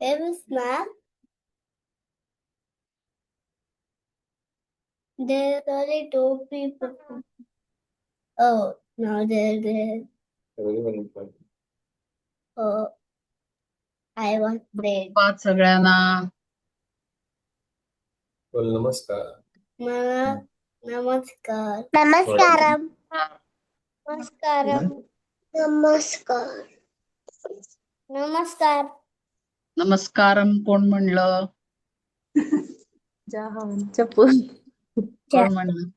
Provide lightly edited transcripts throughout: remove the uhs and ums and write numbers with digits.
Yes, ma'am. There are only two people. Oh, no, there. Oh, I want bread. पाच सगळ्यांना. बोल नमस्कार. Mama, namaskar. Namaskaram. Namaskaram. Namaskar. Namaskar. नमस्कारम कोण म्हणलं? चप्पू कोण म्हणलं?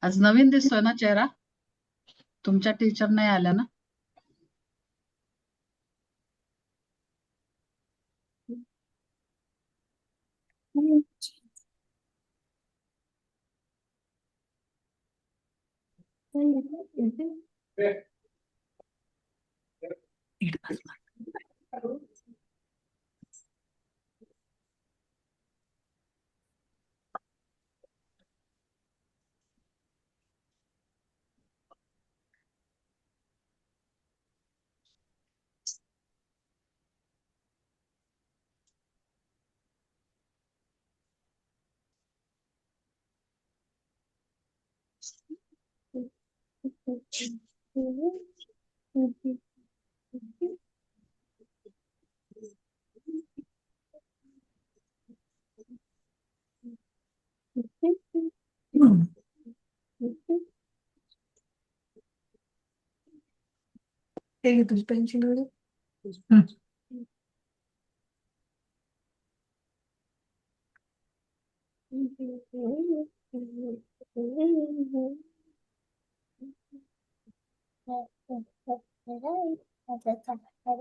आज नवीन दिसतोय ना चेहरा? तुमच्या टीचर नाही आल्या ना? तुझी पेन्सिल वगैरे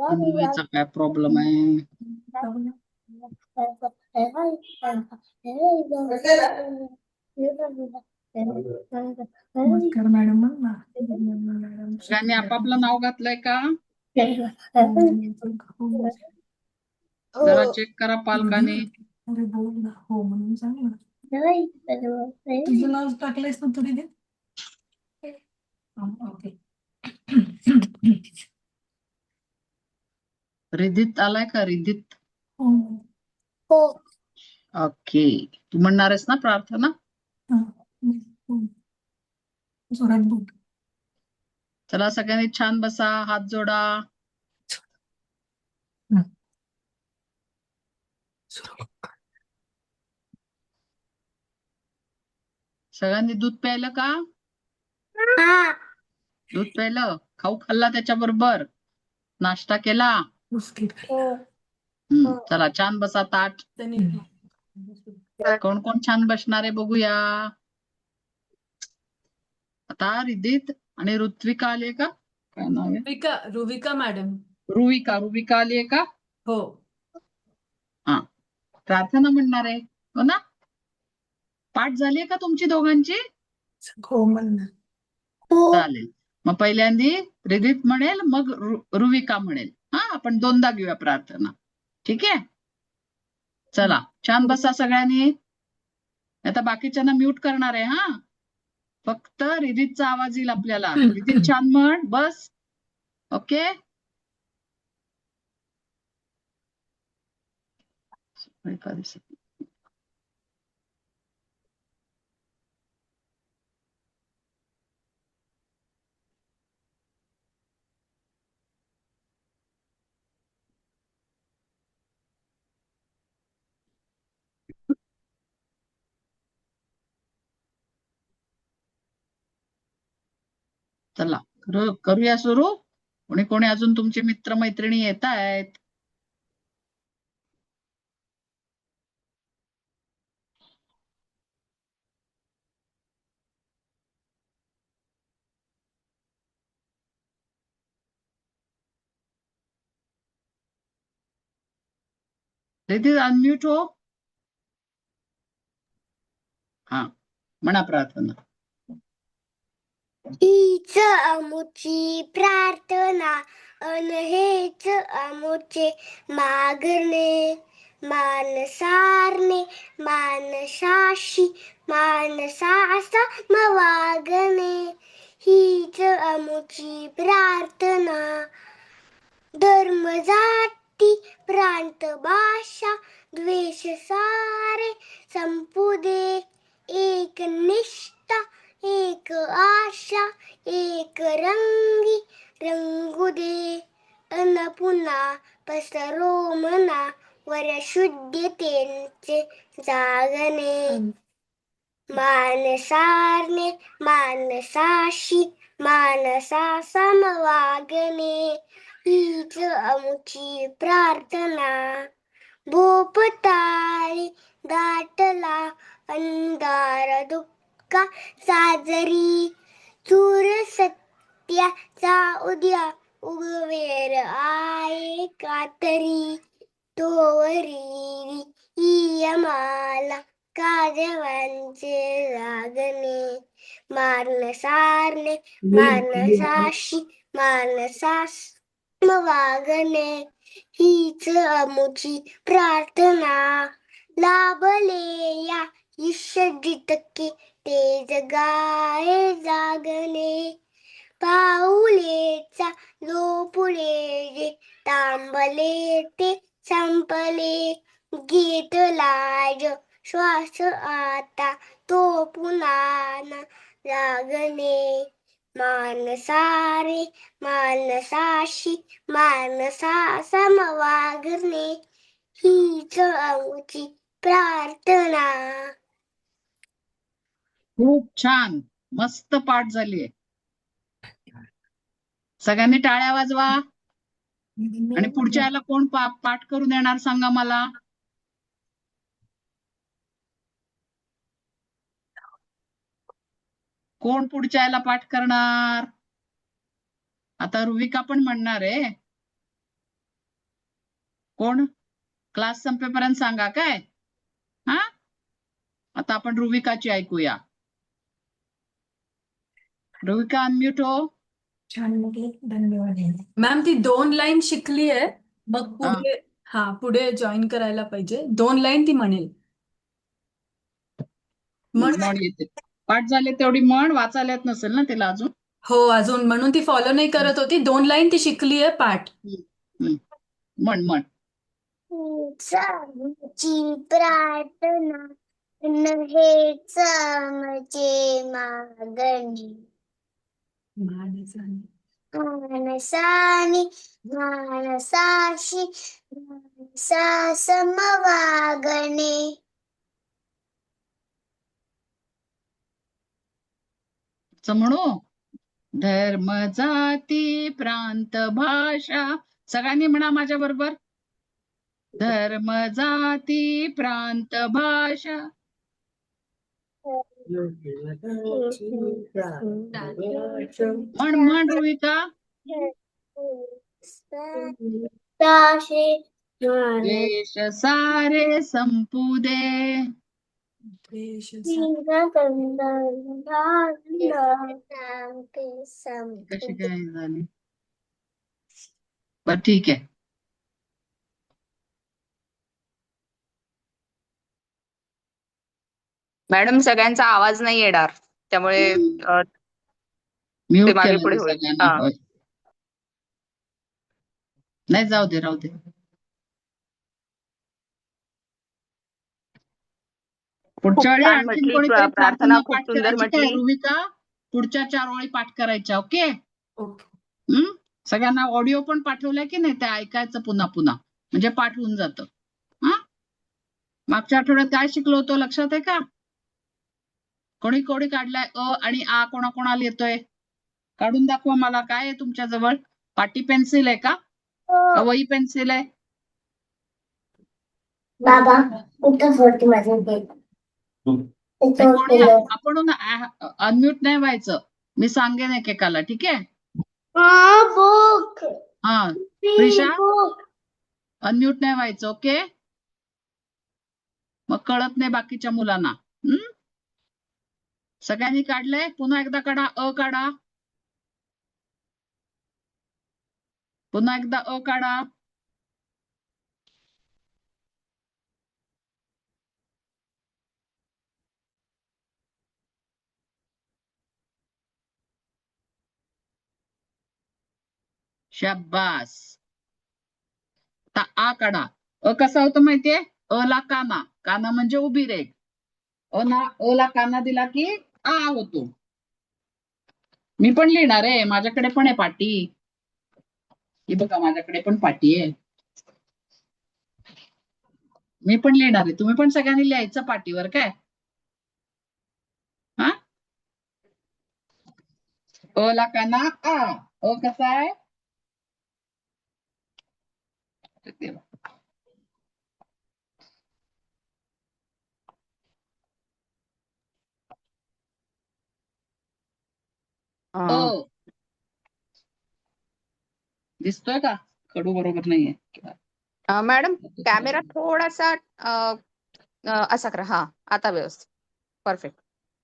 अन्वीचा काय प्रॉब्लेम आहे? नमस्कार मॅडम मॅडम सगळ्यांनी आपापलं नाव घातलंय का? जरा चेक करा पालकांनी. अरे बोल ना हो म्हणून सांग ना तुझं नाव टाकलंयस ना तुझी दे ओके रिधित आलाय का? रिधित. हो. ओके. तू म्हणणार आहेस ना प्रार्थना? जोरात बोल चला सगळ्यांनी छान बसा, हात जोडा. सगळ्यांनी दूध प्यायलं का? दूध प्यायलं? खाऊ खाल्ला त्याच्याबरोबर? नाश्ता केला? चला छान बसा ताट. कोण कोण छान बसणार आहे बघूया. आता रिधित आणि ऋत्विका आलीये का? काय नाव आहे? रुविका मॅडम रुविका आलीये का? हो हा. प्रार्थना म्हणणार आहे हो ना? पाठ झालीये का तुमची दोघांची? हो म्हणणार चालेल. मग पहिल्यांदी रिधित म्हणेल, मग रुविका म्हणेल. हा, आपण दोनदा घेऊया प्रार्थना. ठीक आहे? चला छान बसा सगळ्यांनी. आता बाकीच्यांना म्यूट करणार आहे. हा, फक्त रिधितचा आवाज येईल आपल्याला. रिधित छान म्हण बस. ओके. चला करूया सुरू. कोणी कोणी अजून तुमचे मित्र मैत्रिणी येत आहेत? रिधित अनम्यूट हो. हा, म्हणा प्रार्थना. हीच आमुची प्रार्थना अन हेच आमुचे मागणे. मानसारणे मानसाशी मानसासा वागणे. हीच आमुची प्रार्थना. धर्म जाती प्रांत भाषा द्वेष सारे संपू दे. एक निष्ठा एक आशा एक रंगी रंगू दे. अन पुन्हा पसरो मना वर शुद्धतेचे जागणे. मानसारणे मानसाशी मानसा समवागणे. हीच आमची प्रार्थना. भोपताळी दाटला अंधार दुःखा साजरी. चूर सत्याचा उद्या उगवेर आहे कातरी. तोवरी ही आम्हाला काजवांचे लागणे. मानसारणे मानसाशी मानसास वागणे. हीच आमुची प्रार्थना. लाभले या ईश्वरितके ते जगाए जागणे. पाऊलेचा लोपुले जे तांबले ते संपले. घेतला जो श्वास आता तो पुन्हा न लागणे. मानसारे मानसाशी मानसा समवागणे. हीच आमची प्रार्थना. खूप छान, मस्त पाठ झालीये. सगळ्यांनी टाळ्या वाजवा. आणि पुढच्या याला कोण पाठ करून येणार सांगा मला. कोण पुढच्या याला पाठ करणार? आता रुविका पण म्हणणार आहे. कोण? क्लास संपेपर्यंत सांगा काय. हा, आता आपण रुविकाची ऐकूया. रुविका अनम्यूट हो. छान म्हटले, धन्यवाद. मॅम ती 2 लाईन शिकली आहे, मग पुढे जॉईन करायला पाहिजे. 2 लाईन ती म्हणेल. म्हण येते. पाठ झाले तेवढी म्हण. वाचायला येत नसेल ना तिला अजून. हो, अजून म्हणून ती फॉलो नाही करत होती. 2 लाईन ती शिकली आहे पाठ. म्हण म्हण. आमची प्रार्थना हेच आमचे मागणी. मानसाने मानसाशी मानसा समवागणे. म्हणू. धर्म जाती प्रांत भाषा. सगळ्यांनी म्हणा माझ्या बरोबर. धर्म जाती प्रांत भाषा. म्हण रुविका. देश सारे संपू दे. कशी काय झाली? बर ठीक आहे. मॅडम सगळ्यांचा आवाज नाही येणार, त्यामुळे म्यूट ते मागे केलं पुढे मी होईल. सगळ्यांना. होय. नाही, जाऊ दे राहू दे. पुढच्या वेळी छान आणखीन म्हटली, कोणीतरी प्रार्थना प्रार्थना खूप पाठ सुंदर करायची काय म्हटली. रुविका? पुढच्या 4 ओळी पाठ करायच्या. ओके. ओके. सगळ्यांना ऑडिओ पण पाठवलाय की नाही, ते ऐकायचं पुन्हा पुन्हा, म्हणजे पाठ होऊन जातं. हा, मागच्या आठवड्यात काय शिकलो होतो लक्षात आहे का? कोणी कोणी काढलाय अ आणि आ कोणाकोणाला येतोय? काढून दाखवा मला. काय आहे तुमच्या जवळ? पाटी पेन्सिल आहे का? वही पेन्सिल आहे? बाबा कुठं होती माझं आपण अनम्यूट नाही व्हायचं. मी सांगेन एकेकाला. ठीक आहे. बुक. हा, प्रिशा अनम्यूट नाही व्हायचं. ओके. मग कळत नाही बाकीच्या मुलांना. सगळ्यांनी काढलंय? पुन्हा एकदा काढा. अ काढा. पुन्हा एकदा अ काढा. शाबास. आता आ काढा. अ कसा होतो माहितीये? अ ला काना. काना म्हणजे उभी रेघ. अ ला काना दिला की आ होतो. मी पण लिहिणार आहे. माझ्याकडे पण आहे पाटी. ही बघा माझ्याकडे पण पाटी आहे. मी पण लिहिणार आहे. तुम्ही पण सगळ्यांनी लिहायचं पाटीवर काय? हा? अ ला काना आ. अ कसा आहे? देवा. अ दिसतोय का? खडू बरोबर नाहीये. मॅडम कॅमेरा थोडासा असा करा. हा आता व्यवस्थित परफेक्ट.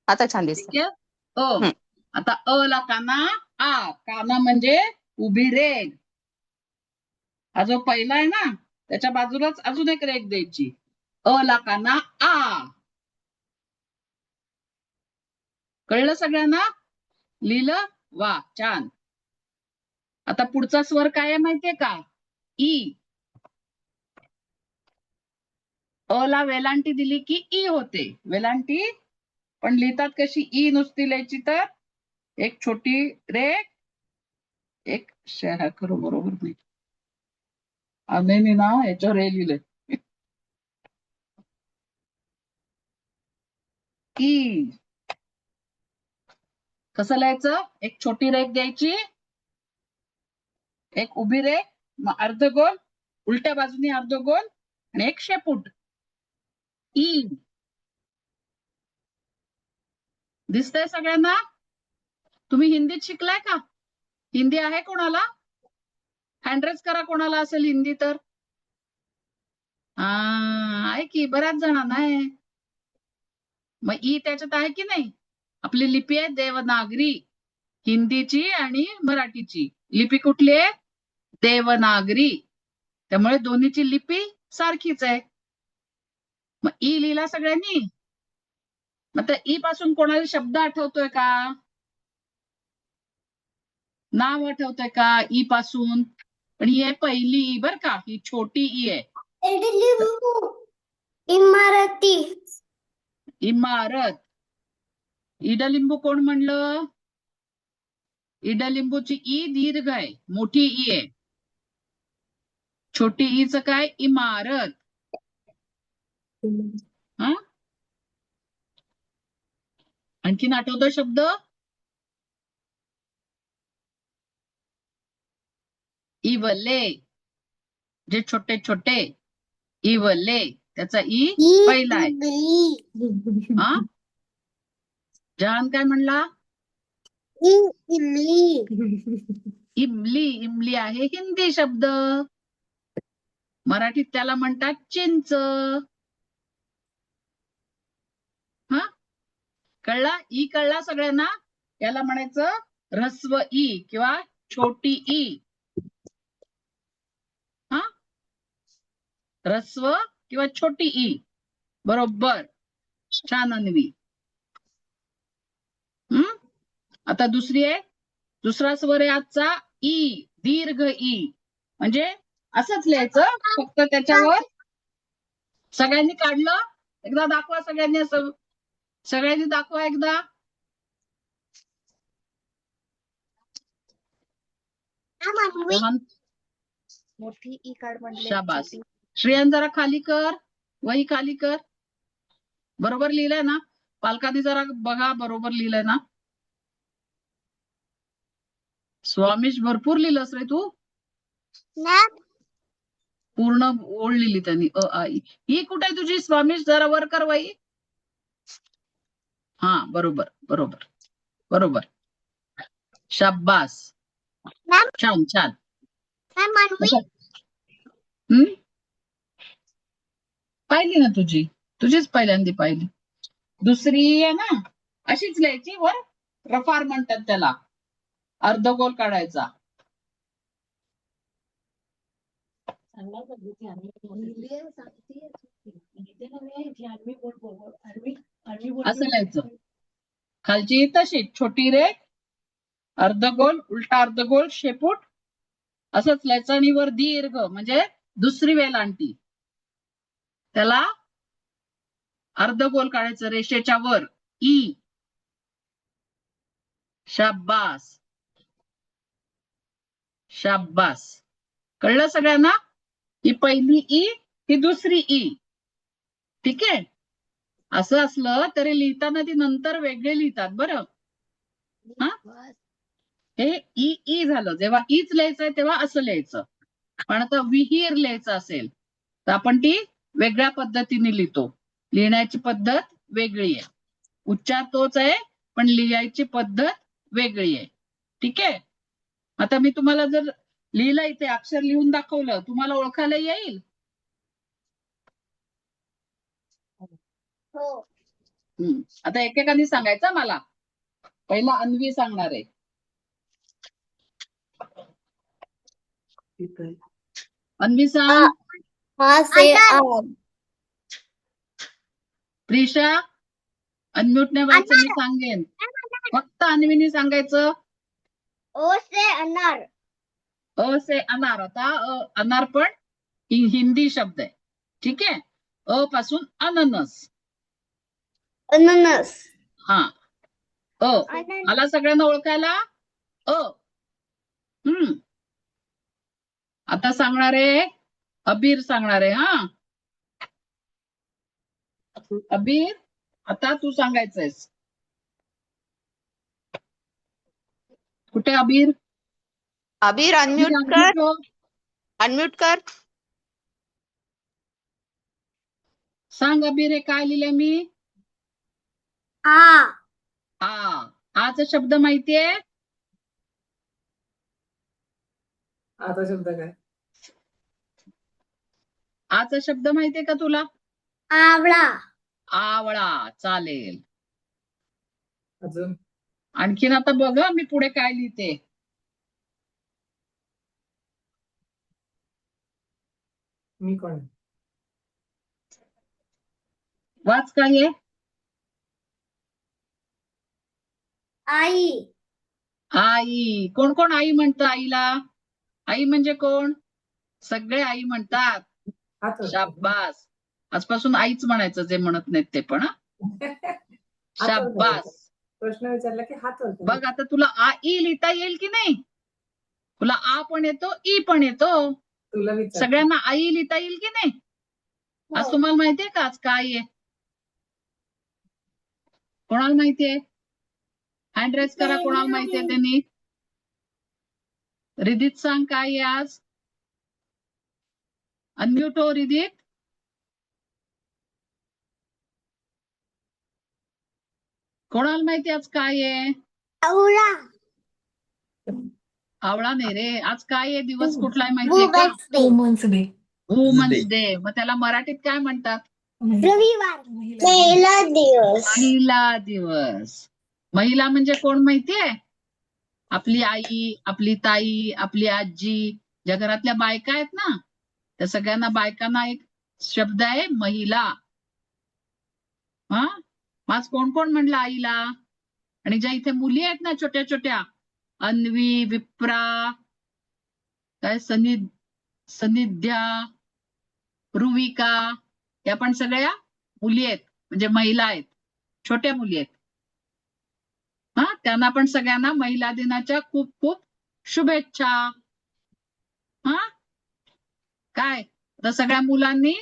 आता छान दिसतं. ठीक आहे. आता अ ला काना आ. काना म्हणजे उभी रेघ. हा जो पहिला आहे ना त्याच्या बाजूलाच अजून एक रेघ द्यायची. अ ला काना आ. कळलं सगळ्यांना? लिहिलं? वा छान. आता पुढचा स्वर काय आहे माहितीये का? ई. अ ला वेलांटी दिली की ई होते. वेलांटी पण लिहितात कशी? ई नुसती लिहायची तर एक छोटी रेघ, एक करू बरोबर नाही. आम्ही ना याच्यावर हे लिहिले ई. कसं लिहायचं? एक छोटी रेघ द्यायची, एक उभी रेघ, मग अर्धगोल, उलट्या बाजूने अर्धगोल आणि एक शेपूट. ई. दिसतंय सगळ्यांना? तुम्ही हिंदीत शिकलाय का? हिंदी आहे कोणाला? हँडरेज करा कोणाला असेल हिंदी तर. आहे की बऱ्याच जणांना आहे. मग ई त्याच्यात आहे की नाही? आपली लिपी आहे देवनागरी. हिंदीची आणि मराठीची लिपी कुठली आहे? देवनागरी. त्यामुळे दोन्हीची लिपी सारखीच आहे. मग ई लिहिला सगळ्यांनी? मग त्या ई पासून कोणाला शब्द आठवतोय का? नाव आठवतंय का ई पासून? पण ही आहे पहिली ई बर का. ही छोटी ई आहे. इडलिंबू. इमारती. इमारत. इडलिंबू कोण म्हणलं? इडलिंबूची ई दीर्घ आहे. मोठी ई आहे. छोटी ईच काय? इमारत. हा? आणखीन आठवतोय शब्द? इवले. जे छोटे छोटे इवले. त्याचा ई पहिला आहे. हा? जहान काय म्हणला? इमली. इमली. इमली आहे हिंदी शब्द. मराठीत त्याला म्हणतात चिंच. हा? कळला? ई कळला सगळ्यांना? याला म्हणायचं ऱ्हस्व ई किंवा छोटी ई. हा? ऱ्हस्व किंवा छोटी ई. बरोबर. छान अन्वी. आता दुसरी आहे. दुसरा स्वर आहे आजचा ई. दीर्घ ई. म्हणजे असंच लिहायचं फक्त त्याच्यावर. सगळ्यांनी काढलं? एकदा दाखवा सगळ्यांनी असं. सगळ्यांनी दाखवा एकदा. मोठी ई कार्ड म्हणले. शाबास. श्रेयन जरा खाली कर. वही खाली कर. बरोबर लिहिलंय ना? पालकांनी जरा बघा बरोबर लिहिलंय ना? स्वामीश भरपूर लिहिलंस रे तू. पूर्ण ओळ लिहिली त्यांनी. अ आ ई. ही कुठे तुझी स्वामीश? जरा वर कर वही. हा बरोबर बरोबर बरोबर. शाबास. छान छान. पाहिली ना तुझीच पहिल्यांदा पाहिली. दुसरी आहे ना अशीच लिहायची वर. रफार म्हणतात त्याला. अर्धगोल काढायचा. असं लिहायचं. खालची तशी छोटी रेघ, अर्धगोल, उलटा अर्धगोल, शेपूट, असंच लिहायचं आणि वर दीर्घ म्हणजे दुसरी वेलांटी, त्याला अर्धगोल काढायचं रेषेच्या वर. ई. शाब्बास. शाब्बास. कळलं सगळ्यांना? ही पहिली ई, ही दुसरी ई. ठीक आहे. असं असलं तरी लिहिताना ती नंतर वेगळे लिहितात बरं. हा? हे ई ई झालं. जेव्हा ईच लिहायचंय तेव्हा असं लिहायचं. पण आता विहीर लिहायचं असेल तर आपण ती वेगळ्या पद्धतीने लिहितो. लिहिण्याची पद्धत वेगळी आहे. उच्चार तोच आहे पण लिहायची पद्धत वेगळी आहे. ठीक आहे. आता मी तुम्हाला जर लिहिलं इथे अक्षर लिहून दाखवलं, तुम्हाला ओळखायला येईल? हो. आता एकेकाने सांगायचं मला. पहिला अन्वी सांगणार आहे. अन्वी सांग. हा से आम. प्रिशा अनम्यूट नाही व्हायचं, मी सांगेन. फक्त अन्वीने सांगायचं. ओ से अनार. अ से अनार. आता अनार पण हिंदी शब्द आहे. ठीक आहे. अ पासून अननस. अननस. हा. अ. मला सगळ्यांना ओळखायला अ. आता सांगणारे अबीर सांगणारे. हा अबीर, आता तू सांगायचंयस. कुठे अबीर? अबीर अबीर अनम्यूट कर. unmute हो. अनम्यूट कर. सांग अबीर, हे काय लिहिलंय मी? आ. आचा शब्द माहितीये? आता शब्द काय? आचा शब्द माहितीये का तुला? आवळा. आवळा. चालेल. अजून आणखीन आता बघ मी पुढे काय लिहिते. मी कोण? वाच काय आहे? आई. आई. कोण कोण आई म्हणतं आईला? आई म्हणजे कोण? सगळे आई म्हणतात. शाब्बास. आजपासून आईच म्हणायचं जे म्हणत नाहीत ते पण. शाब्बास. प्रश्न विचारला की हात वरती. बघ आता तुला आ ई लिहिता येईल की नाही? तुला आ पण येतो, ई पण येतो. तुला विचार. सगळ्यांना आई लिहिता येईल की नाही? आज तुम्हाला माहितीये का आज काय आहे? कोणाला माहितीये? हँड रेस करा कोणाला माहितीये त्यांनी. रिदित सांग काय आहे आज? अनम्यूट हो रिदित. कोणाला माहिती आज काय आहे? आवळा. आवळा नाही रे. आज काय आहे? दिवस कुठला आहे माहितीये का? Women's day. Women's day. मग त्याला मराठीत काय म्हणतात? रविवार. महिला दिवस. महिला दिवस. महिला म्हणजे कोण माहितीये? आपली आई, आपली ताई, आपली आजी, ज्या घरातल्या बायका आहेत ना, त्या सगळ्यांना बायकांना एक शब्द आहे महिला. हा. आज कोण कोण म्हणलं आईला? आणि ज्या इथे मुली आहेत ना छोट्या छोट्या, अन्वी, विप्रा, काय सनिध्या, रुविका, या पण सगळ्या मुली आहेत, म्हणजे महिला आहेत, छोट्या मुली आहेत. हा. त्यांना पण सगळ्यांना महिला दिनाच्या खूप खूप शुभेच्छा. हा. काय तर सगळ्या मुलांनी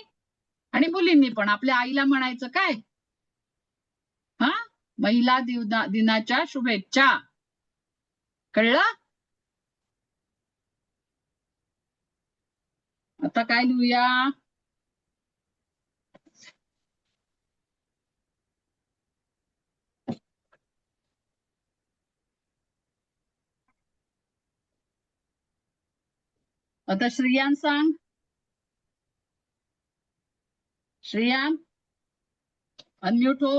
आणि मुलींनी पण आपल्या आईला म्हणायचं काय? हा. महिला दिनाच्या शुभेच्छा. कळलं? आता काय लिहूया? आता श्रियान सांग. श्रियान अनम्यूट हो.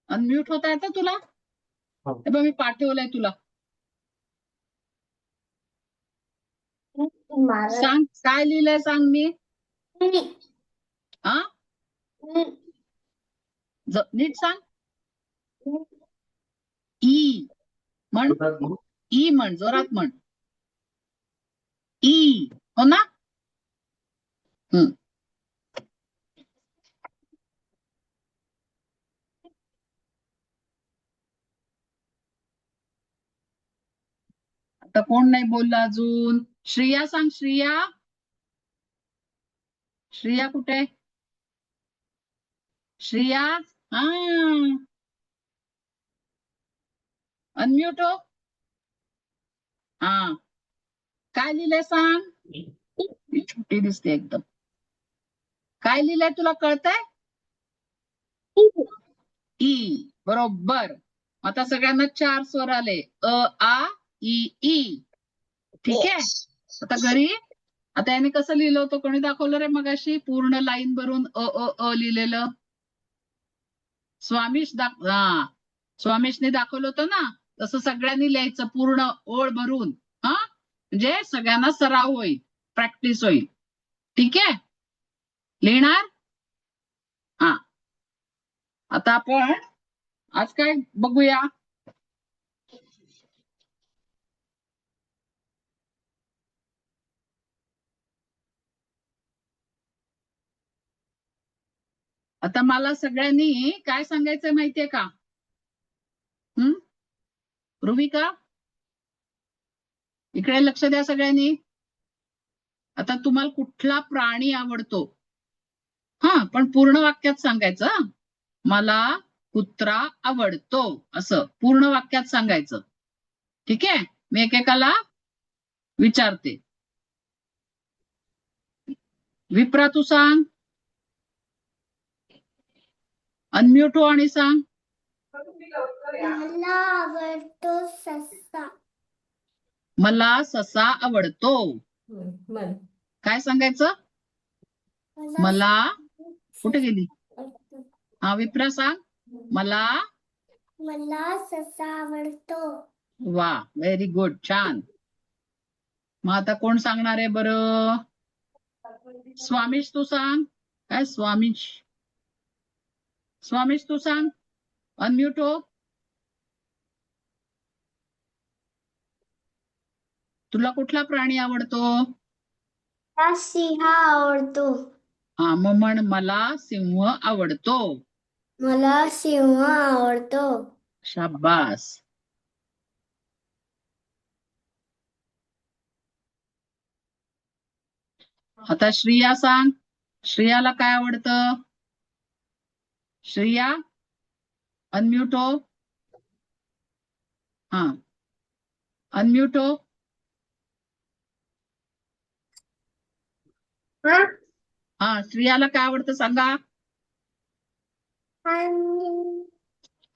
अनम्यूट होता येतं तुला? हे बघ मी पाठवलंय तुला. सांग काय लिहिलंय सांग मी. हा. नीट सांग. ई. म्हण. ई म्हण, जोरात म्हण. ई. हो ना? हम्म. आता कोण नाही बोललं अजून? श्रिया सांग, श्रिया. श्रिया कुठे? श्रिया. हा, अनम्यूट हो. हा, काय लिहिलंय सांग. ती छोटी दिसते एकदम. काय लिहिलंय तुला कळतंय? ई. बरोबर. आता सगळ्यांना 4 स्वर आले. अ, आ, ई, ई. ठीक आहे. आता घरी, आता याने कसं लिहिलं होतं, कोणी दाखवलं रे मगाशी? पूर्ण लाईन भरून अ लिहिलेलं. हा, स्वामीशने दाखवलं होतं ना, तसं सगळ्यांनी लिहायचं पूर्ण ओळ भरून. हा, म्हणजे सगळ्यांना सराव होईल, प्रॅक्टिस होईल. ठीक आहे, लिहिणार. हा, आता आपण आज काय बघूया? आता मला सगळ्यांनी काय सांगायचं माहितीये का? रुबिका, इकडे लक्ष द्या सगळ्यांनी. आता तुम्हाला कुठला प्राणी आवडतो? हा, पण पूर्ण वाक्यात सांगायचं. हं? मला कुत्रा आवडतो, असं पूर्ण वाक्यात सांगायचं. ठीक आहे, मी एकेकाला विचारते. विप्रा तू सांग. अनम्यूट हो आणि सांग. मला आवडतो ससा. मला ससा आवडतो. मन. काय सांगायचं? मला. कुठे गेली? हा, विप्रा सांग. मला ससा आवडतो. वा, व्हेरी गुड, छान. मग आता कोण सांगणार आहे बरं? स्वामीश तू सांग. काय स्वामीश? स्वामीश तू सांग. अनम्यूट हो. तुला कुठला प्राणी आवडतो? सिंह आवडतो. हा, मग म्हण, मला सिंह आवडतो. मला सिंह आवडतो. शाबास. आता श्रिया सांग. श्रियाला काय आवडतं? श्रिया, अनम्यूट हो. हा, अनम्यूट हो. हा, श्रियाला काय आवडतं सांगा.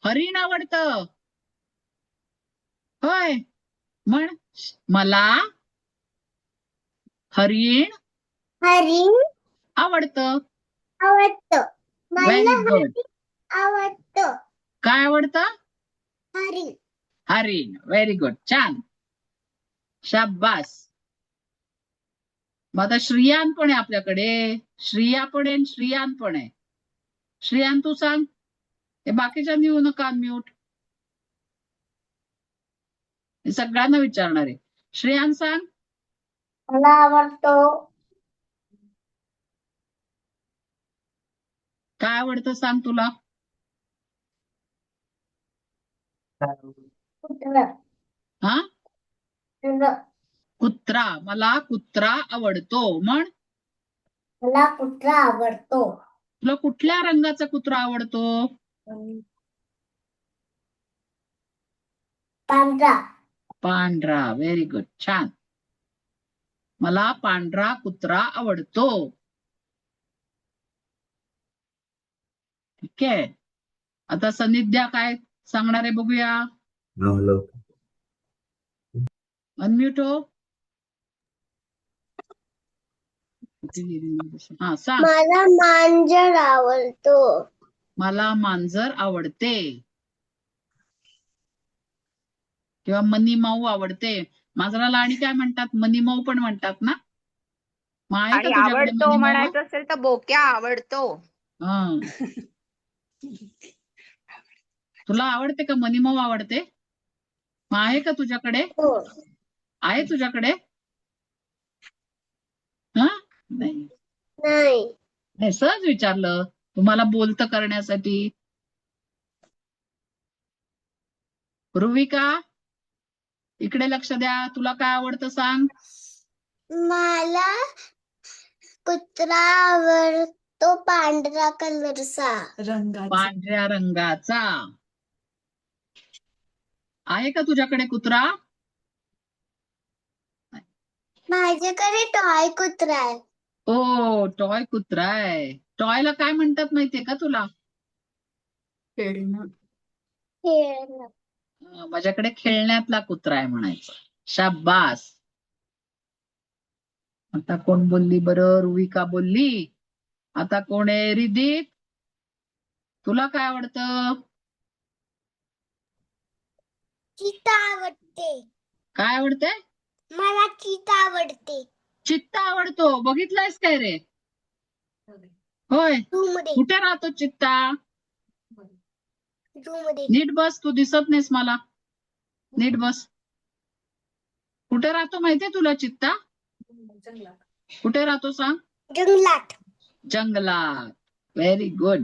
हरिण आवडतं. होय, म्हण, मला हरिण आवडतं. Very good. आवडतो. काय आवडतं? हरिण. हरिण. व्हेरी गुड, छान, शाबास. मग आता श्रियान पण आहे आपल्याकडे. श्रिया पण आहे, श्रियान पण आहे. श्रियान तू सांग. हे बाकीच्या येऊ नका अनम्यूट. हे सगळ्यांना विचारणार आहे. श्रेयान सांग. मला आवडतो. काय आवडतं सांग तुला. कुत्रा. हा, कुत्रा. मला कुत्रा आवडतो. म्हण, मला कुत्रा आवडतो. तुला कुठल्या रंगाचा कुत्रा आवडतो? पांढरा. पांढरा. व्हेरी गुड, छान. मला पांढरा कुत्रा आवडतो. ठीक आहे, आता सनिध्या काय सांगणार आहे बघूया. अनम्यूट हो. हा, सांग. मला मांजर आवडतो. मला मांजर आवडते. किंवा मनीमाऊ आवडते. मांजराला आणि काय म्हणतात? मनीमाऊ पण म्हणतात ना. मग आहे का आणि तुझ्याकडे आवडतो मनीमाऊ? म्हणायचं असेल तर बोक्या आवडतो. तुला आवडते का? मनीमाऊ आवडते? मग आहे का तुझ्याकडे? हो. आहे तुझ्याकडे? हा नाही नाही. नाही, सहज विचारलं तुम्हाला बोलतं करण्यासाठी. रुविका, इकडे लक्ष द्या. तुला काय आवडतं सांग? मला कुत्रा आवडतो पांढरा कलरचा. रंगाचा. पांढऱ्या रंगाचा. आहे का तुझ्याकडे कुत्रा? माझ्याकडे टॉय कुत्रा आहे. ओ, टॉय कुत्रा आहे. टॉयला काय म्हणतात माहितीये का तुला? खेळणं. खेळणं. माझ्याकडे खेळण्यातला कुत्रा आहे म्हणायचं. शाब्बास. आता कोण बोलली बरं? रुविका बोलली. आता कोण आहे? रिदीप, तुला काय आवडतं? चिता आवडते. काय आवडते? मला चिता आवडते. चित्ता आवडतो. बघितलायस काय रे? होय. झू मध्ये. कुठे राहतो चित्ता? झू मध्ये. नीट बस, तू दिसत नाहीस मला. नीट बस. कुठे राहतो माहितीये तुला चित्ता? कुठे राहतो सांग? जंगलात. जंगलात. Very good.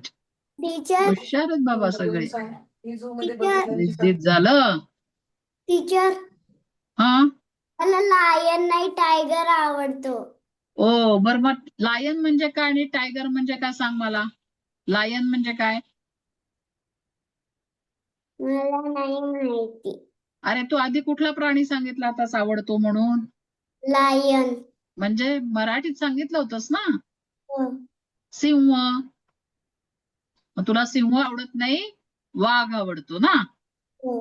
टीचर. हुशार आहेत बाबा सगळे. टीचर. रिदीप झालं. टीचर. हा, मला लायन नाही टायगर आवडतो. ओ बर, मग लायन म्हणजे काय आणि टायगर म्हणजे काय सांग मला. लायन म्हणजे काय? मला नाही माहिती. अरे, तू आधी कुठला प्राणी सांगितला होतास आवडतो म्हणून? लायन. म्हणजे मराठीत सांगितलं होतंस ना? हो. सिंह. मग तुला सिंह आवडत नाही, वाघ आवडतो ना? हो.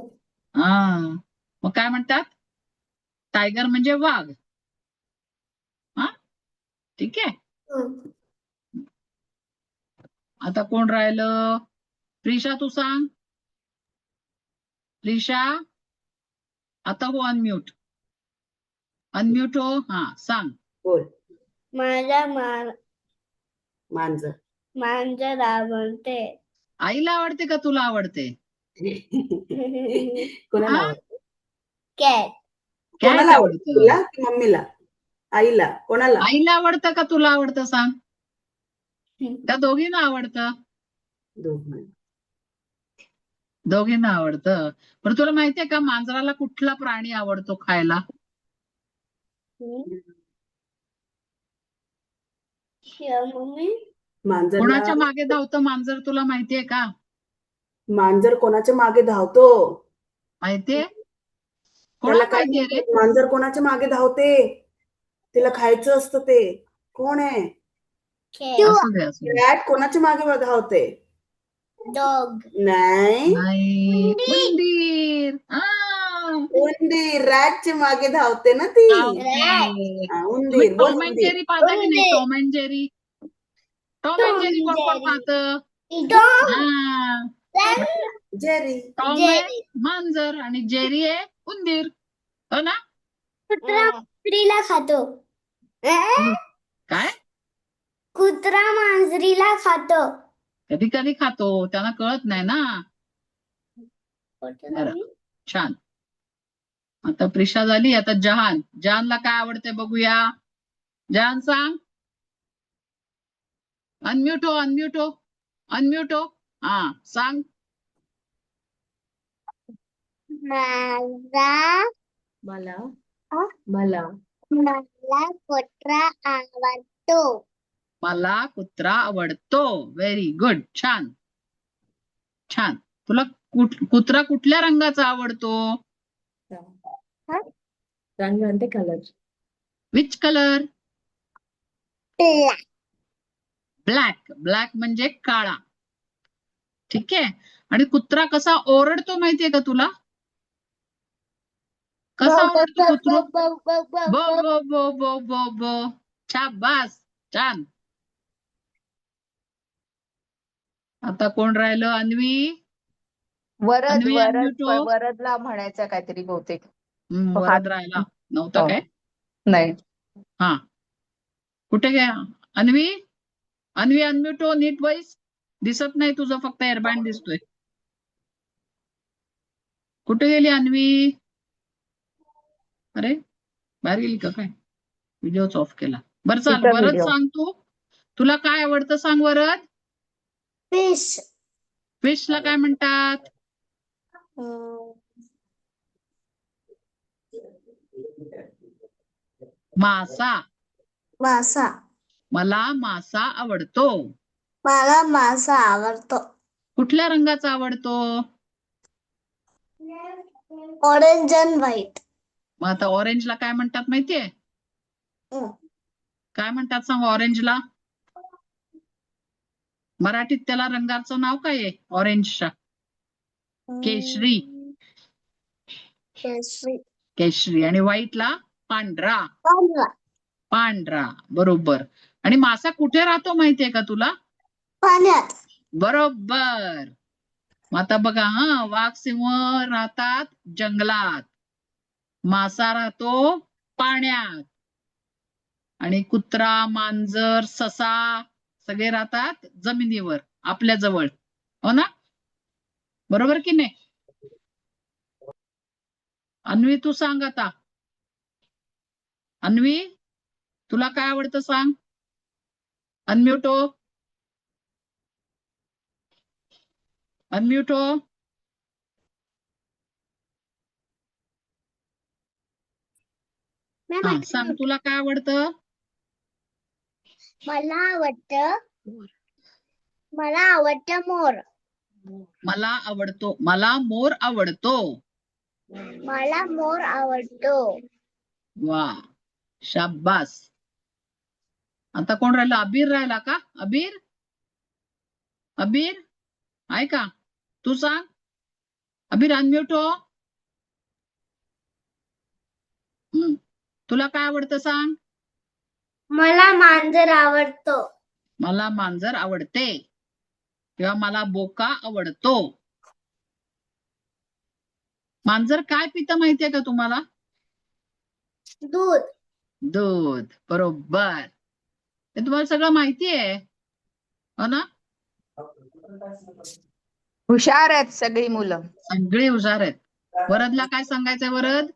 हा, मग काय म्हणतात? टायगर म्हणजे वाघ. हा, ठीक आहे. हो. आता कोण राहिलं? प्रिशा, तू सांग. प्रिशा, आता हो अनम्यूट. अनम्यूट हो. हा, सांग. बोल. मला मांजर. मांजर आवडते. आईला आवडते का तुला आवडते? कोणाला हा? आवडतं? कॅट. कॅट कोणाला आवडतं? आवडतं. तुला की मम्मीला? आईला? कोणाला? आईला आवडतं का तुला आवडतं सांग? त्या दोघींना आवडतं. दोघं. दोघींना आवडतं. पण तुला माहितीये का मांजराला कुठला प्राणी आवडतो खायला? मम्मी. मांजरला कोणाच्या मागे धावतं मांजर तुला माहितीये का? मांजर कोणाच्या मागे धावतो? माहितीये? त्याला कोणाला काय माहितीये रे? म्हणतात? मांजर कोणाच्या मागे धावते? तिला खायचं असतं ते. कोण आहे? असू दे, असू दे. कॅट कोणाच्या मागे धावते? डॉग. नाही. नाही, उंदीर. उंदीर. रॅटच्या मागे धावते ना ती. उंदीर. हा, तुम्ही उंदीर. बोल टॉम अँड उंदीर. जेरी पाहता की नाही? उंदीर. Tom and Jerry. Tom and Jerry कोण कोण पाहतं? डॉग. हा, जेरी. टॉम आहे मांजर आणि जेरी आहे उंदीर. हो ना? कुत्रा मांजरीला खातो. काय? कुत्रा मांजरीला खातो. कधी कधी खातो, त्यांना कळत नाही ना. बरं, छान. आता प्रिशा झाली. आता जहान. जहानला काय आवडते बघूया. जहान सांग. अनम्यूट हो, अनम्यूट हो, अनम्यूट हो. हा, सांग. मला मला कुत्रा आवडतो. मला कुत्रा आवडतो. Very good. छान छान. तुला कुत्रा कुठल्या रंगाचा आवडतो? रंग म्हणजे colour. Which colour? Black. Black. Black म्हणजे काळा. ठीक आहे. आणि कुत्रा कसा ओरडतो माहितीये का तुला? कसा ओरडतो कुत्रू? बो बो बो बो बो बो. शाबास. छान. आता कोण राहिलं? अन्वी. वरद अन्वी वरद अनम्यूट हो. वरदला म्हणायचं काहीतरी बहुतेक. वरद राहिला नव्हता हो. काय? नाही. हा, कुठे गया अन्वी? अन्वी अनम्यूट हो. नीट वॉइस दिसत नाही तुझं, फक्त एअरबँड दिसतोय. कुठे गेली अन्वी? अरे बाहेर गेली का काय? व्हिडिओच ऑफ केला. बरं चाल, तिचा वरद व्हिडिओ. सांग तू. तुला काय आवडतं सांग वरद. फिश. फिशला काय म्हणतात? मासा. मासा. मला मासा आवडतो. मला मासा आवडतो. कुठल्या रंगाचा आवडतो? Orange and white. मग आता ऑरेंजला काय म्हणतात माहितीये? काय म्हणतात सांग ऑरेंजला? मराठीत त्याला रंगाचं नाव काय आहे ऑरेंजच्या? केशरी. केशरी. केशरी. आणि व्हाईटला पांढरा. पांढरा. पांढरा, बरोबर. आणि मासा कुठे राहतो माहितीये का तुला? पाण्यात. बरोबर. मग आता बघा हा, वाघ सिंह राहतात जंगलात, मासा राहतो पाण्यात, आणि कुत्रा, मांजर, ससा सगळे राहतात जमिनीवर आपल्या जवळ. हो ना? बरोबर की नाही? अन्वी तू सांग आता. अन्वी तुला काय आवडतं सांग. अनम्यूट हो. अनम्यूट हो. हा सांग, तुला काय आवडतं? मला आवडतं मोर. मला मोर आवडतो. मला मोर आवडतो. वा, शाब्बास. आता कोण राहिला? अबीर राहिला का? अबीर आहे का? तू सांग. अबीर अनम्यूट हो. तुला काय आवडतं सांग. मला मांजर आवडतो. मला मांजर आवडते, किंवा मला बोका आवडतो. मांजर काय पितं माहितीये का तुम्हाला? दूध. दूध, बरोबर. हे तुम्हाला सगळं माहितीये, हो ना? हुशार आहेत सगळी मुलं. सगळे हुशार आहेत. वरदला काय सांगायचंय वरद?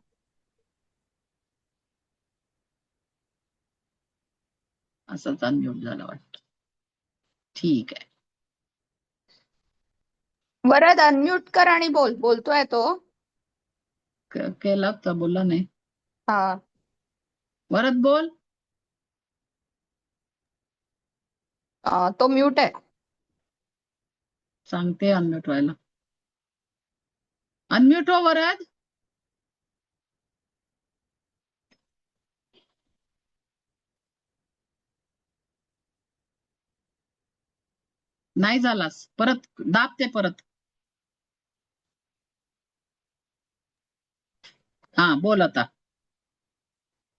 असंच अनम्यूट झाला वाटतं. ठीक आहे. वरद अनम्यूट कर आणि बोल. बोलतोय तो. केला तर बोलला नाही. हा. वरद बोल. तो म्यूट आहे. सांगते अनम्यूट व्हायला. अनम्यूट हो वरद. नाही झालास, परत दाब ते परत. हा बोल आता.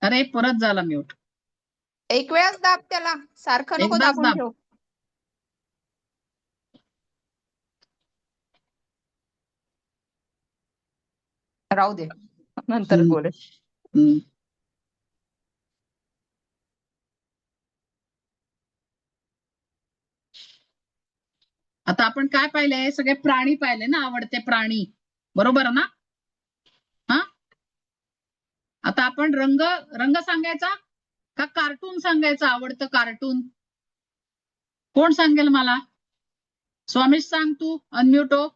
अरे परत झाला म्यूट. एक वेळच दाब त्याला, सारखं नको एकदाच दाबून दाब. ठेव. राहू दे, नंतर बोले. हम्म. आता आपण काय पाहिले? सगळे प्राणी पाहिले ना, आवडते प्राणी. बरोबर ना? हा, आता आपण रंग सांगायचा का कार्टून सांगायचं? आवडतं कार्टून कोण सांगेल मला? स्वामीश सांग तू. अनम्यूट हो.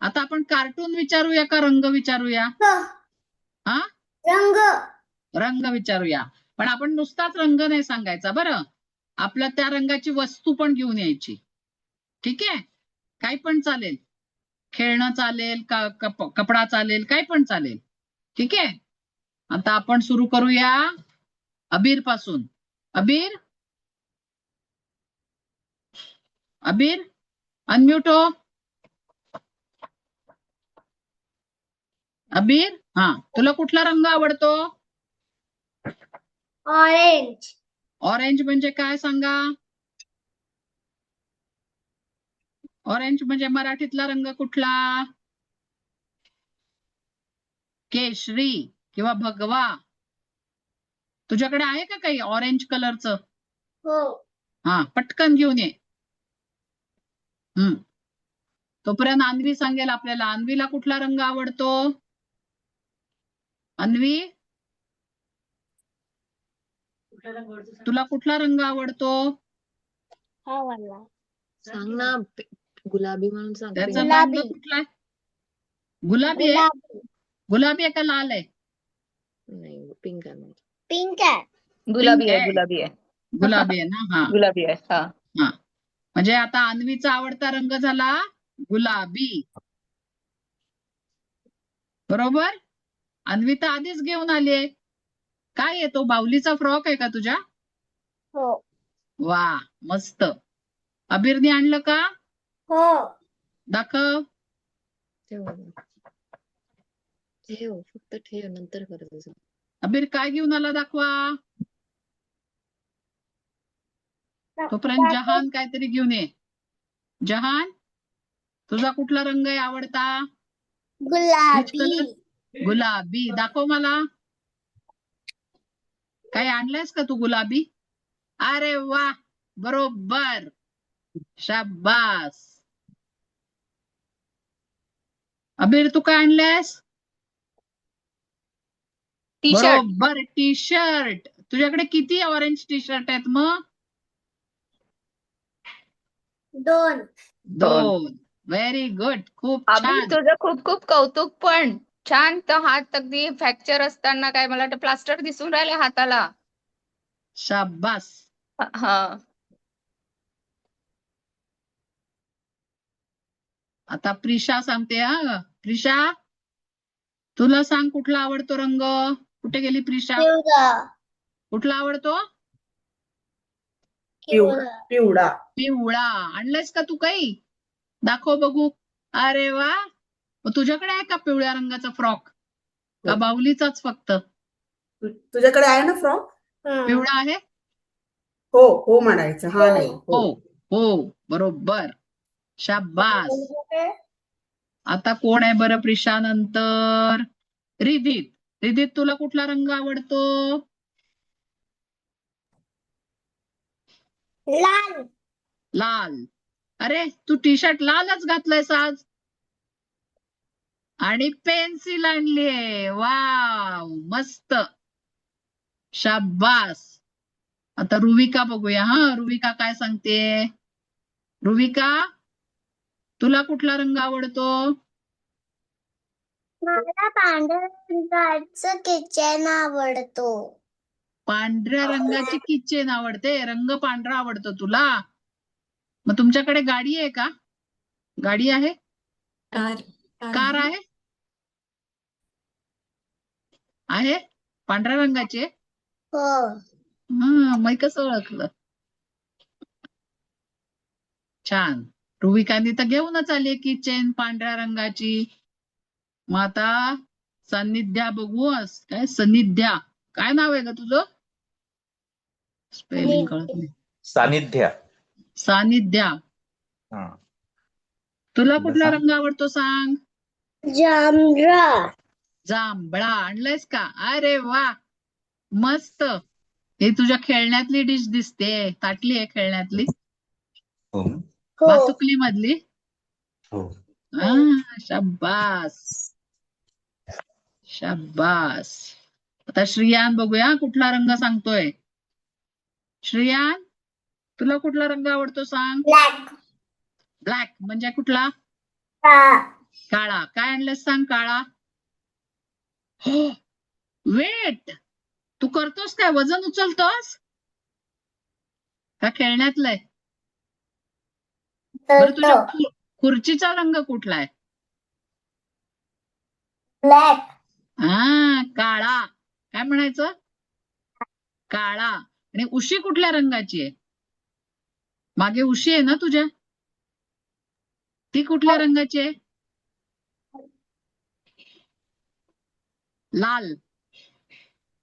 आता आपण कार्टून विचारूया का रंग विचारूया? हा, रंग विचारूया. पण आपण नुसताच रंग नाही सांगायचा बरं. आपल्या त्या रंगाची वस्तू पण घेऊन यायची. ठीक आहे? काही पण चालेल, खेळणं चालेल, कपडा चालेल, काही पण चालेल. ठीक आहे? आता आपण सुरू करूया अबीर पासून. अबीर अनम्यूट हो. अबीर, हा, तुला कुठला रंग आवडतो? ऑरेंज. ऑरेंज म्हणजे काय सांगा? ऑरेंज म्हणजे मराठीतला रंग कुठला? केशरी किंवा भगवा. तुझ्याकडे आहे का काही ऑरेंज कलरचं? हो. हा, पटकन घेऊन ये. तोपर्यंत अन्वी सांगेल आपल्याला. अन्वीला कुठला रंग आवडतो? अन्वी, तुला कुठला रंग आवडतो? हा वाला. सांग ना गुलाबी म्हणून सांग. त्याचा pink. रंग गुलाबी. कुठला आहे? गुलाबी आहे? गुलाबी. गुलाबी आहे का लाल आहे? नाही पिंक आहे माझं. पिंक आहे. गुलाबी Pink आहे, आहे. गुलाबी आहे. गुलाबी आहे ना? हा गुलाबी आहे. हा. हा. म्हणजे आता अन्वीचा आवडता रंग झाला गुलाबी. बरोबर? अन्वी तर आधीच घेऊन आली आहे. काय आहे तो? बाहुलीचा फ्रॉक आहे का तुझ्या? हो. वा, मस्त. अबीरने आणलं का? हो. दाखव. ठेव बाबा. ठेव फक्त ठेव नंतर कर तुझं. अबीर काय घेऊन आला दाखवा. तोपर्यंत जहान काहीतरी घेऊन ये. जहान, तुझा कुठला रंग आहे आवडता? Which गुलाबी. color? गुलाबी. दाखव मला. काही आणलंयस का तू गुलाबी? अरे वा, बरोबर. शाबास. अबीर, तू काय आणलंयस? T shirt. बरोबर, टी शर्ट. तुझ्याकडे किती ऑरेंज टी शर्ट आहेत मग? 2. दोन. Very good. खूप अभि छान. तुझं खूप खूप कौतुक पण. छान. तर हात अगदी फ्रॅक्चर असताना काय मला वाटतं प्लास्टर दिसून राहिले हाताला. शाबास. हा. आता प्रिशा सांगते हा. प्रिशा, तुला सांग कुठला आवडतो रंग? कुठे गेली प्रिशा? पिवळा. कुठला आवडतो? पिवळा. पिवळा. पिवळा. आणलंयस का तू काही? दाखव बघू. अरे वा, मग तुझ्याकडे आहे का पिवळ्या रंगाचा फ्रॉक? का हो. बाहुलीचाच फक्त? तुझ्याकडे आहे ना फ्रॉक? पिवळा आहे? हो हो म्हणायचं. हा नाही. हो हो. हो, बरोबर. शाबास. आता कोण आहे बरं प्रिशा नंतर? रिधित. रिधित, तुला कुठला रंग आवडतो? लाल. लाल. अरे, तू टी शर्ट लालच घातलंयस आज. आणि पेन्सिल आणलीये. वाव, मस्त. शाबास. आता रुविका बघूया हा. रुविका काय सांगते? रुविका, तुला कुठला रंग आवडतो? मला पांढऱ्या रंगाचं किचन आवडतो. पांढऱ्या रंगाची किचेन आवडते. रंग पांढरा आवडतो तुला. मग तुमच्याकडे गाडी आहे का? गाडी आहे? कार कार आहे? आहे? पांढऱ्या रंगाची आहे? हो. हा, मग कसं ओळखलं? छान. रुविकानी तर घेऊनच आली किचेन पांढऱ्या रंगाची. मग आता सान्निध्या बघू. काय सन्निध्या? काय नाव आहे का तुझं? स्पेलिंग कळत नाही. सानिध्य. सानिध्या. हा. तुला तुला कुठला सांग. रंग आवडतो सांग? जांभळा. जांभळा. आणलंयस का? अरे वा, मस्त. हे तुझ्या खेळण्यातली डिश दिसते. ताटली आहे खेळण्यातली. हो. हो. भातुकली मधली. हो. शाबास. शाबास. आता श्रियान बघूया कुठला रंग सांगतोय. श्रियान, तुला कुठला रंग आवडतो सांग? ब्लॅक. ब्लॅक म्हणजे कुठला? काळा. काय आणलंस सांग? काळा. हो, वेट. तू करतोस काय? वजन उचलतोस का खेळण्यातलंय? बरं, तुझ्या खुर्चीचा रंग कुठला आहे? ब्लॅक. काळा. काय म्हणायचं? काळा. आणि उशी कुठल्या रंगाची आहे? मागे उशी आहे ना तुझ्या? ती कुठल्या रंगाची आहे? लाल.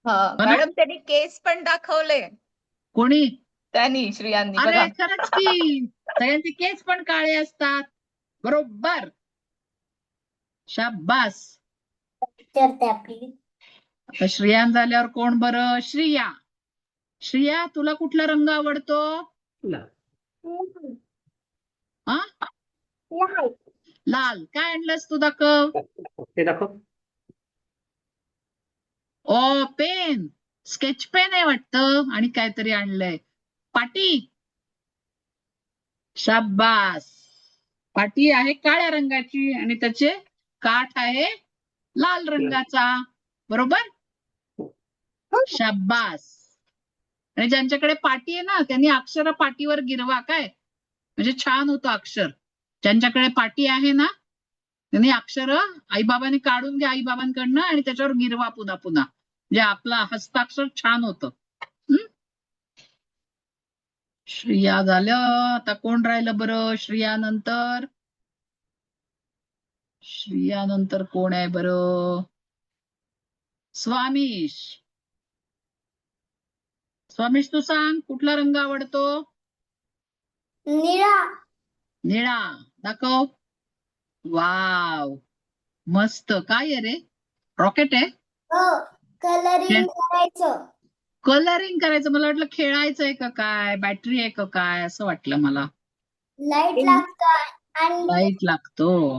हा. ना? मॅडम त्यांनी केस पण दाखवले. कोणी? त्यांनी श्रियांनी अरे बघा. खरंच की. सगळ्यांचे केस पण काळे असतात. बरोबर. शाबास. आपली. आता श्रियान झाल्यावर कोण बरं? श्रिया. श्रिया, तुला कुठला रंग आवडतो? हा? लाल. काय आणलंस तू? दाखव. ते दाखव. ओ पेन, स्केच पेन आहे वाटतं आणि काहीतरी आणलंय. पाटी. शाब्बास. पाटी आहे काळ्या रंगाची आणि त्याचे काठ आहे लाल रंगाचा. बरोबर. शाब्बास. आणि ज्यांच्याकडे पाटी आहे ना त्यांनी अक्षर पाटीवर गिरवा काय, म्हणजे छान होतं अक्षर. ज्यांच्याकडे पाटी आहे ना त्यांनी अक्षर आईबाबांनी काढून घ्या आईबाबांकडनं आणि त्याच्यावर गिरवा पुन्हा पुन्हा, म्हणजे आपला हस्ताक्षर छान होतं. श्रिया झालं. आता कोण राहिलं बरं? श्रिया नंतर कोण आहे बरं? स्वामीश. स्वामीश तू सांग कुठला रंग आवडतो? निळा. निळा. दाखव. वाव, मस्त. काय आहे रे? रॉकेट आहे? हो, कलरिंग करायचं. कलरिंग करायचं. मला वाटलं खेळायचं आहे का काय, बॅटरी आहे का काय असं वाटलं मला. लाईट लागतं आणि लाईट लागतो.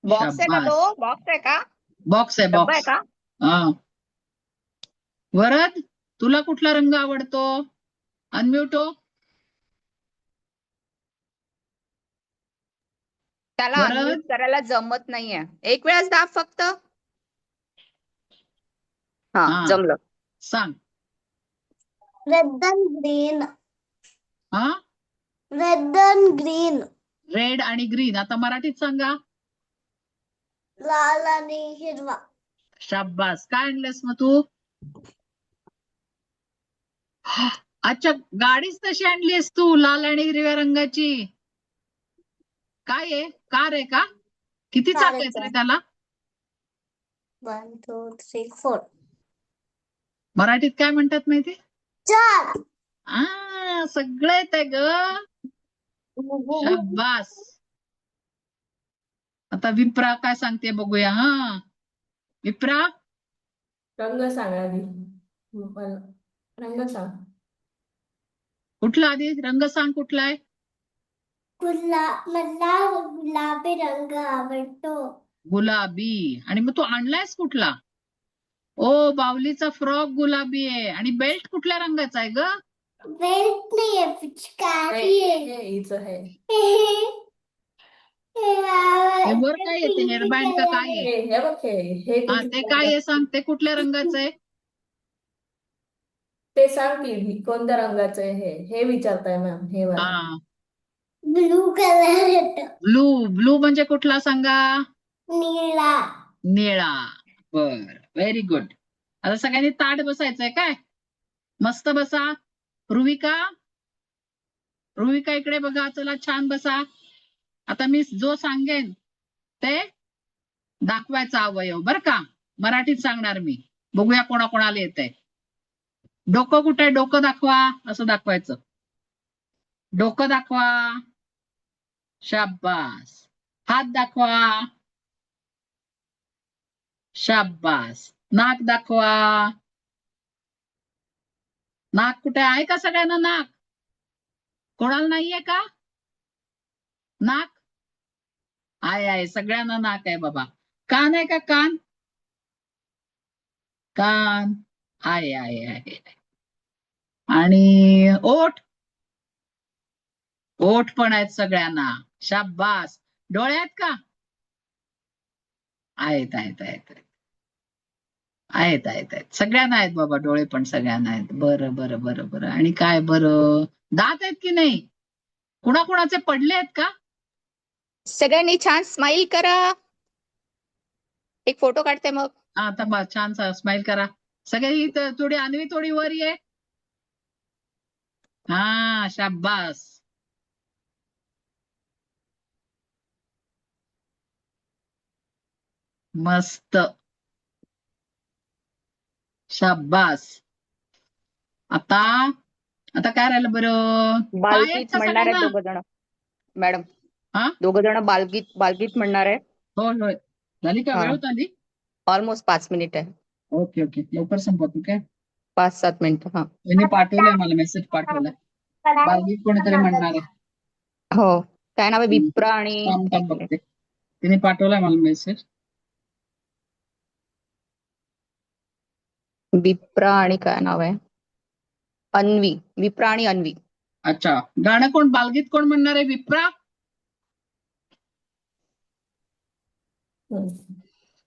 बॉक्स आहे का शाब्बास. तो? बॉक्स आहे का? बॉक्स आहे डब्बा आहे बॉक्स. का? हा. वरद तुला कुठला रंग आवडतो? अनम्यूट हो. त्याला वरद. अनम्यूट करायला जमत नाहीये. एक वेळेस दाब फक्त. हा, हा. जमलं. सांग. Red and green. हा. Red and green. रेड आणि ग्रीन. आता मराठीत सांगा. लाल आणि हिरवा. शाब्बास. काय आणलंस मग तू? अच्छा, गाडीच तशी आणलीस तू लाल आणि हिरव्या रंगाची. काय आहे? कार आहे का? किती चाक आहेत रे त्याला? 1 2 3 4. मराठीत काय म्हणतात माहिती? 4. सगळं येतंय ग. शाब्बास. आता विप्रा काय सांगते बघूया. हा विप्रा. रंग सांग आधी. रंग सांग. कुठला आधी रंग सांग कुठला आहे? मला गुलाबी रंग आवडतो. गुलाबी. आणि मग तू आणलायस कुठला? ओ बावलीचा फ्रॉक गुलाबी आहे. आणि बेल्ट कुठल्या रंगाचा आहे ग? बेल्ट नाहीये, पिचकारी आहे. हिचं आहे. हे वर काय येते? हेअरबँड का काय आहे? हे बघ हे हा ते काय आहे सांग. ते कुठल्या रंगाचं आहे? ते सांग की कोणत्या रंगाचं आहे हे विचारताय मॅम. हे वाला. हा ब्लू कलर येतो. ब्लू म्हणजे कुठला सांगा? निळा. निळा. बर, व्हेरी गुड. आता सगळ्यांनी ताठ बसायचंय काय? मस्त बसा. रुविका इकडे बघा. चला छान बसा. आता मी जो सांगेन ते दाखवायचा अवयव बर का. मराठीत सांगणार मी. बघूया कोणाकोणाला येतंय. डोकं कुठे आहे? डोकं दाखवा. असं दाखवायचं. डोकं दाखवा. शाब्बास. हात दाखवा. शाब्बास. नाक दाखवा. नाक कुठे आहे का सगळ्यांना? नाक कोणाला नाहीये का? नाक आहे. सगळ्यांना नाक आहे बाबा. कान आहे का? कान आहे. आणि ओठ पण आहेत सगळ्यांना. शाब्बास. डोळे आहेत का? आहेत. सगळ्यांना आहेत बाबा डोळे पण सगळ्यांना आहेत. बरं. आणि काय बरं? दात आहेत की नाही? कुणाकुणाचे पडले आहेत का? सगळ्यांनी छान स्माइल करा. एक फोटो काढते मग. आता छान स्माइल करा. सगळी थोडी अन्वी थोडी वर ये. हा शाब्बास. मस्त. शाब्बास. आता काय राहिलं बरं? पाय आहेत बालगीत का म्हणणार आहेत सगळ्यांना? दोघ जण. मॅडम हा? 2 जण बालगीत म्हणणार आहे. होय. झाली का? वेळ होत आली? ऑलमोस्ट 5 मिनिट आहे. ओके. लवकर संपवतो काय? 5-7 मिनिट. हा. त्यांनी पाठवलंय मला मेसेज पाठवलाय. बालगीत कोणीतरी म्हणणार आहे. हो. काय नाव आहे? विप्रा आणि थांब बघते. तिने पाठवलाय मला मेसेज. विप्रा आणि काय नाव आहे? अन्वी. विप्रा आणि अन्वी. अच्छा, गाणं कोण, बालगीत कोण म्हणणार आहे? विप्रा,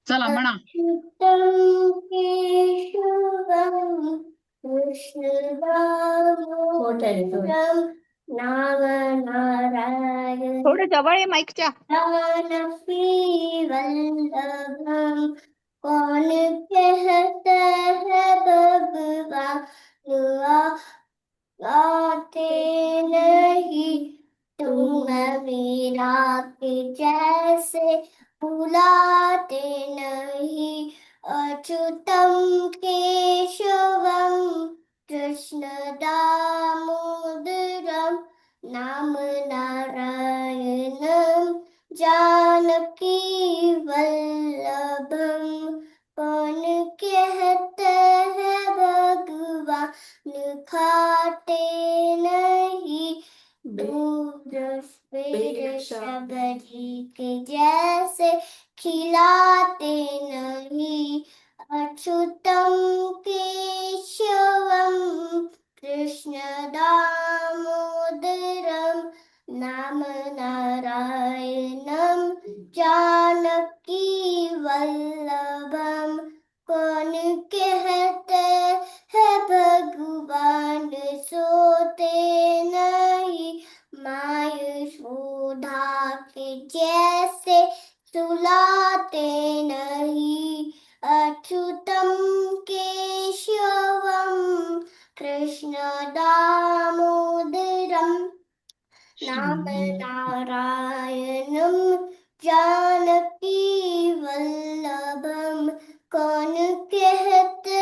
चला म्हणा. अच्युतं केशवं कृष्णदामोदरं नारायण थोडं जवळ आहे माईकच्या. जानकी वल्लभं कौन कहता है भगवान आते नहीं तुम मीरा के जैसे बुलाते नहीं अच्युतं केशवं कृष्ण दामोदरं नाम नारायणं जानकी वल्लभं कौन कहता है भगवान खाते नहीं दूध पेड़ शबरी के जैसे खिलाते नहीं अच्युतं केशवं कृष्ण दामोदरं नाम नारायणं जानकी वल्लभं कौन कहते है भगवान सोते नहीं माय यशोदा के जैसे सुलाते नहीं अच्युतं केशवं कृष्ण दामोदरं नाम नारायणं जानकी वल्लभं कौन कहते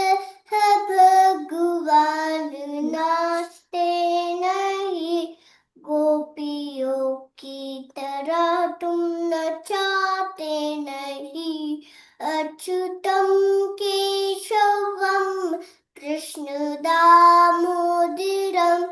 है भगवान नाचते नहीं गोपियों की तरह तुम नचाते नहीं अच्युतं केशवं कृष्ण दामोदरं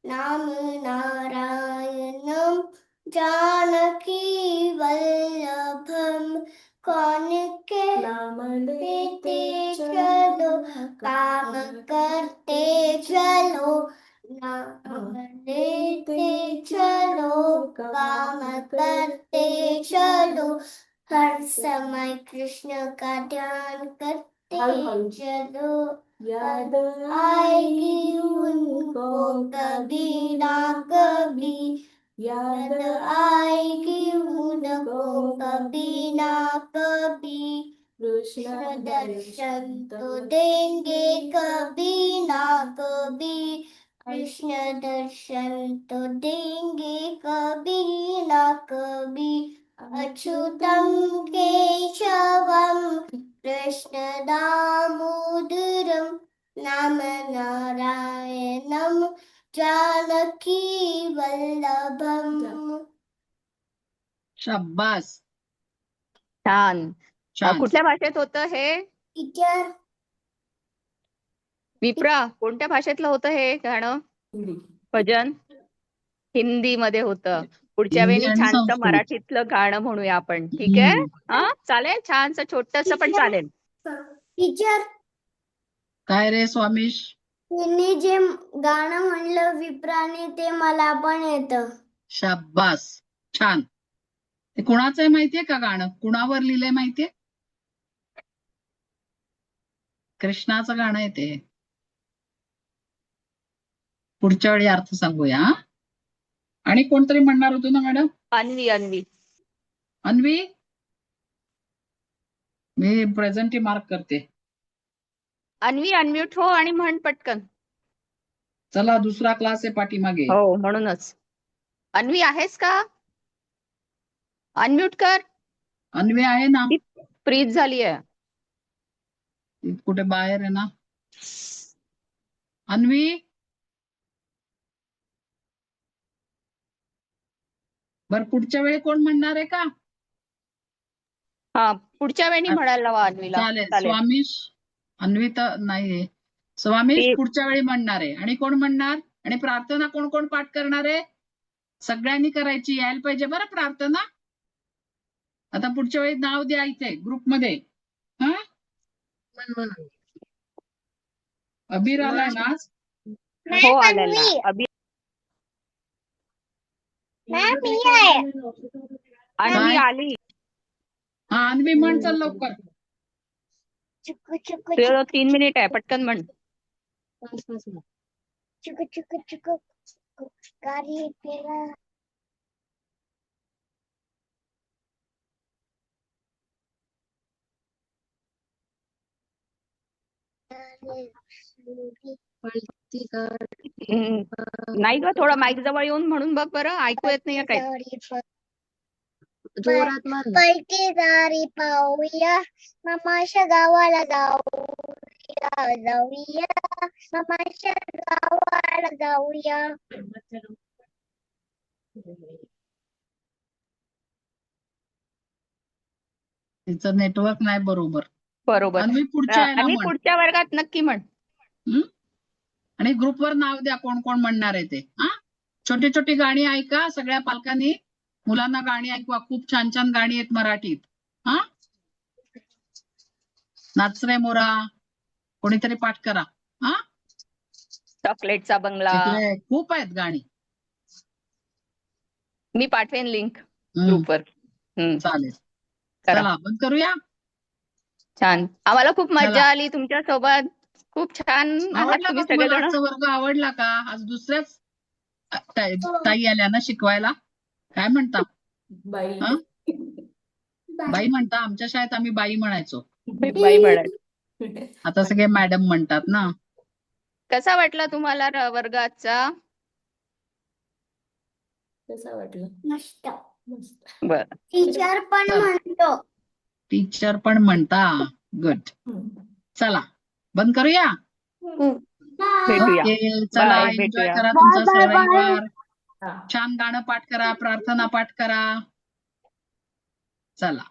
नाम नारायणं जानकी वल्लभं कौन के नाम लेते चलो काम करते चलो नाम लेते चलो काम करते चलो हर समय कृष्ण का ध्यान करते चलो याद आएगी उनको कभी ना कभी याद आएगी उनको कभी ना कभी कृष्ण दर्शन तो देंगे कभी ना कभी कृष्ण दर्शन तो देंगे कभी ना कभी अच्युतं केशवं कृष्ण दामोदरं नाम नारायणं जानकी वल्लभं. शाब्बास, छान. छान. कुठल्या भाषेत होतं हे? टीचर विप्रा, कोणत्या भाषेतलं होतं हे गाणं? भजन हिंदीमध्ये होतं. पुढच्या हिंदी वेळी आणि छानसं संस्कृत. मराठीतलं गाणं म्हणूया आपण. ठीक आहे? हा, चालेल. छानसं छोटंसं पण चालेल. टीचर काय रे स्वामीश? त्यांनी जे गाणं म्हणलं विप्राने ते मला पण येतं. शाब्बास, छान. ते कुणाचं आहे माहितीये का गाणं? कुणावर लिहिलंय माहितीये? कृष्णाचं गाणं आहे ते. पुढच्या वेळी अर्थ सांगूया. हा? आणि कोणतरी म्हणणार होतो ना मॅडम? अन्वी. अन्वी. अन्वी, मी प्रेझेंटी मार्क करते. अन्वी अनम्यूट हो आणि म्हण पटकन. चला, दुसरा क्लास आहे पाठीमागे. हो, म्हणूनच. अन्वी आहेस का? अनम्यूट कर. अन्वी आहे ना? ती फ्रीज झाली आहे. ती कुठे बाहेर आहे ना? अन्वी, बर पुढच्या वेळी कोण म्हणणार आहे का? हा, पुढच्या वेळी म्हणायला लावा अन्वीला. चालेल. चालेल. स्वामीश, अन्वी तर नाहीये. स्वामीश ती- पुढच्या वेळी म्हणणार आहे. आणि कोण म्हणणार? आणि प्रार्थना कोण कोण पाठ करणार आहे? सगळ्यांनी करायची, यायला पाहिजे बरं प्रार्थना. आता पुढच्या वेळी नाव द्या इथे ग्रुपमध्ये. हा, मन मन अबीर आलाय ना आज? हो आलेला अन्वी. अभि मॅम मी आहे. अन्वी काय? आली. हा अन्वी म्हण चल लवकर. चुकू चुकू तुझं 3 मिनिट आहे पटकन म्हण. चुकू चुकू चुकू गाडी पेला. पळती गाडी नाही ग थोडं माईक जवळ येऊन म्हणून बघ बरं ऐकू येत नाहीये काय. जोरात मार ना. पलटी गाडी पाहूया मामाच्या गावाला जाऊया मामाच्या गावाला जाऊया. तिचं नेटवर्क नाही बरोबर. बरोबर. अन्वी पुढच्या याला अन्वी म्हण. पुढच्या वर्गात नक्की म्हण. हं? आणि ग्रुपवर नाव द्या कोण कोण म्हणणार आहे ते. हा छोटी छोटी गाणी ऐका सगळ्या पालकांनी. मुलांना गाणी ऐकवा. खूप छान छान गाणी आहेत मराठीत. हा नाच रे मोरा कोणीतरी पाठ करा. हा चॉकलेटचा बंगला. तिकडे खूप आहेत गाणी. मी पाठवेन लिंक हं, ग्रुपवर. चालेल. करा. चला बंद करूया. छान आम्हाला खूप मजा चला. आली तुमच्या सोबत. खूप छान आहात आवडला का तुम्ही तुम्हाला सगळेजण. आजचा वर्ग? आवडला का? आज दुसऱ्याच ताई आल्या ना शिकवायला. काय म्हणता? बाई. हा बाई म्हणता. आमच्या शाळेत आम्ही बाई म्हणायचो. बाई म्हणाल. आता सगळे मॅडम म्हणतात ना. कसा वाटला तुम्हाला वर्ग आजचा? कसा वाटलं? मस्त. मस्त. बर टीचर पण म्हणतो. टीचर पण म्हणता. गुड. चला बंद करूया. भेटूया. ओके चला बाय, एन्जॉय भेटूया. करा तुमचा बाय, बाय, बाय. रविवार. हा. छान गाणं पाठ करा. प्रार्थना पाठ करा. चला